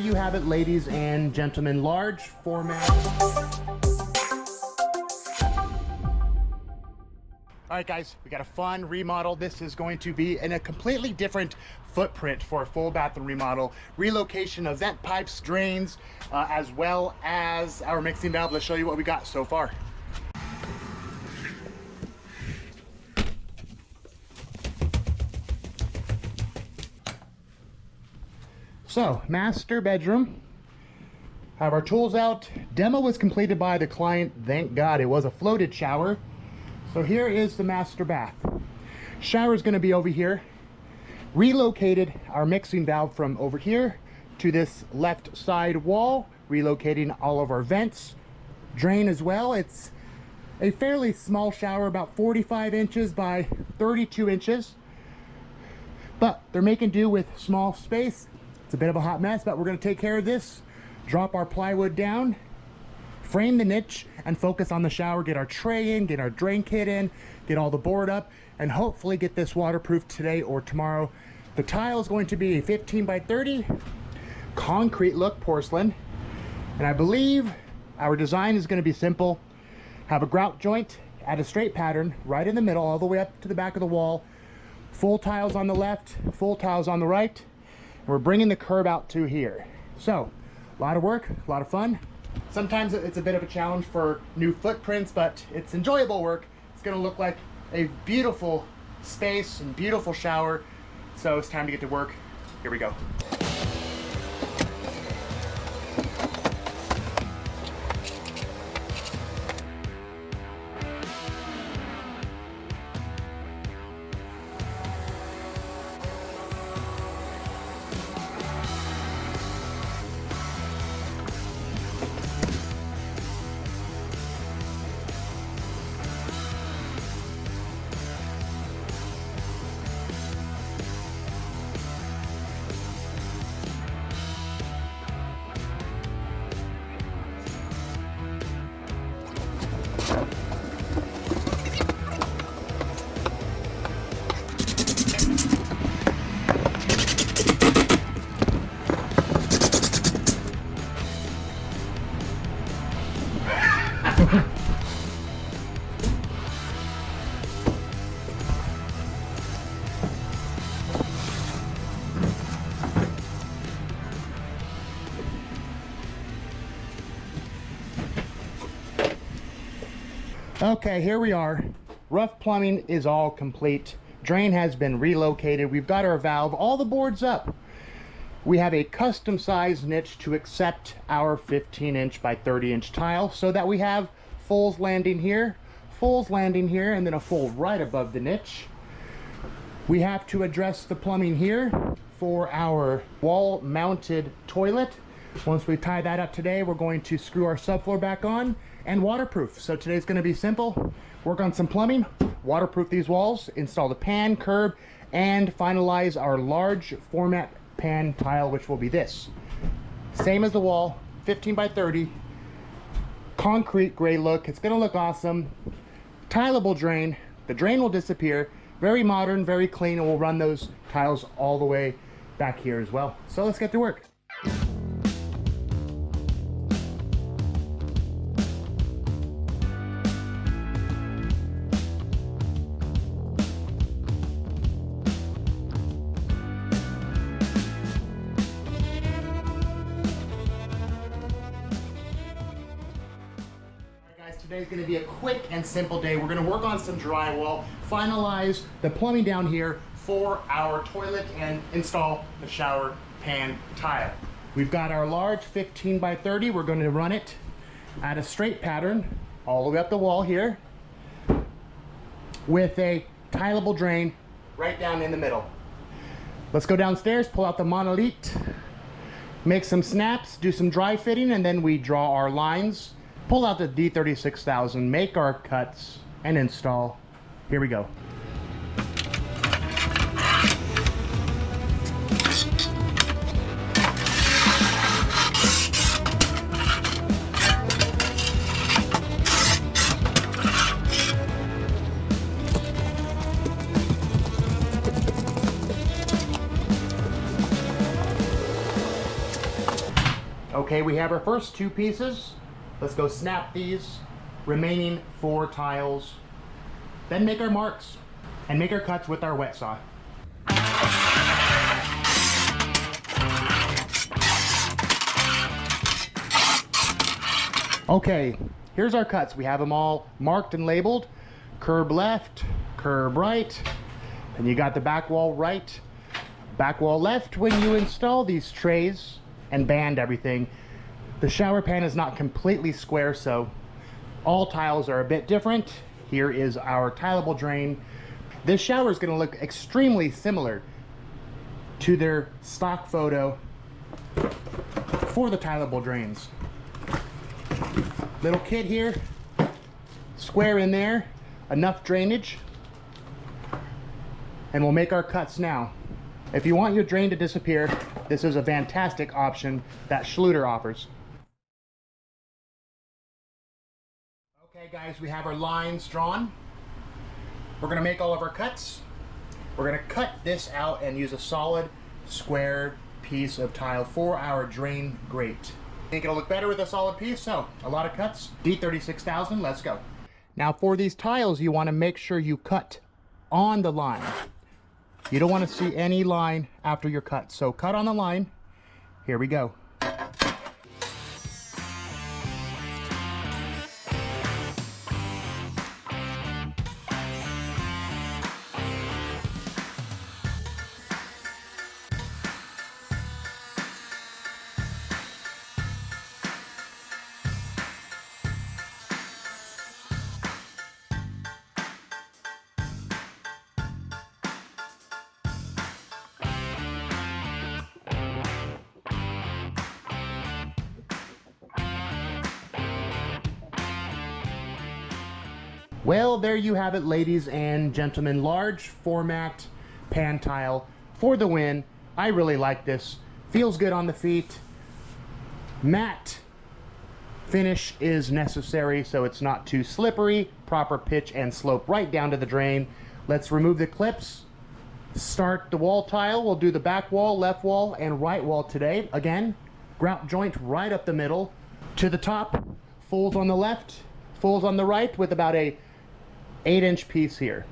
you have it, ladies and gentlemen, large format. All right, guys, we got a fun remodel. This is going to be in a completely different footprint for a full bathroom remodel. Relocation of vent pipes, drains, as well as our mixing valve. Let's show you what we got so far. So, master bedroom. Have our tools out. Demo was completed by the client. Thank God it was a floated shower. So here is the master bath. Shower is going to be over here. Relocated our mixing valve from over here to this left side wall, relocating all of our vents. Drain as well. It's a fairly small shower, about 45 inches by 32 inches. But they're making do with small space. It's a bit of a hot mess, but we're going to take care of this. Drop our plywood down, frame the niche, and focus on the shower. Get our tray in, get our drain kit in, get all the board up, and hopefully get this waterproof today or tomorrow. The tile is going to be a 15 by 30 concrete look porcelain, and I believe our design is going to be simple. Have a grout joint at a straight pattern right in the middle all the way up to the back of the wall. Full tiles on the left, full tiles on the right. And we're bringing the curb out to here. So a lot of work, a lot of fun. Sometimes it's a bit of a challenge for new footprints, but it's enjoyable work. It's going to look like a beautiful space and beautiful shower. So it's time to get to work. Here we go. Okay, here we are. Rough plumbing is all complete. Drain has been relocated. We've got our valve, all the boards up. We have a custom sized niche to accept our 15-inch by 30-inch tile so that we have fulls landing here, and then a full right above the niche. We have to address the plumbing here for our wall mounted toilet. Once we tie that up today, we're going to screw our subfloor back on and waterproof. So today's going to be simple. Work on some plumbing, waterproof these walls, install the pan, curb, and finalize our large format pan tile, which will be this. Same as the wall, 15 by 30, concrete gray look. It's going to look awesome. Tileable drain. The drain will disappear. Very modern, very clean, and we'll run those tiles all the way back here as well. So let's get to work. Today's going to be a quick and simple day. We're going to work on some drywall, finalize the plumbing down here for our toilet, and install the shower pan tile. We've got our large 15 by 30. We're going to run it at a straight pattern all the way up the wall here with a tileable drain right down in the middle. Let's go downstairs, pull out the monolith, make some snaps, do some dry fitting, and then we draw our lines. Pull out the D36000, make our cuts, and install. Here we go. Okay, we have our first 2 pieces. Let's go snap these remaining 4 tiles. Then make our marks and make our cuts with our wet saw. Okay, here's our cuts. We have them all marked and labeled. Curb left, curb right. And you got the back wall right, back wall left. When you install these trays and band everything, the shower pan is not completely square, so all tiles are a bit different. Here is our tileable drain. This shower is going to look extremely similar to their stock photo for the tileable drains. Little kit here, square in there, enough drainage, and we'll make our cuts now. If you want your drain to disappear, this is a fantastic option that Schluter offers. Okay guys, we have our lines drawn. We're going to make all of our cuts. We're going to cut this out and use a solid square piece of tile for our drain grate. Think it'll look better with a solid piece, so a lot of cuts. D36000, let's go. Now for these tiles, you want to make sure you cut on the line. You don't want to see any line after your cut, so cut on the line. Here we go. Well, there you have it, ladies and gentlemen. Large format pan tile for the win. I really like this. Feels good on the feet. Matte finish is necessary so it's not too slippery. Proper pitch and slope right down to the drain. Let's remove the clips. Start the wall tile. We'll do the back wall, left wall, and right wall today. Again, grout joint right up the middle. To the top, folds on the left, folds on the right with about a 8-inch piece here.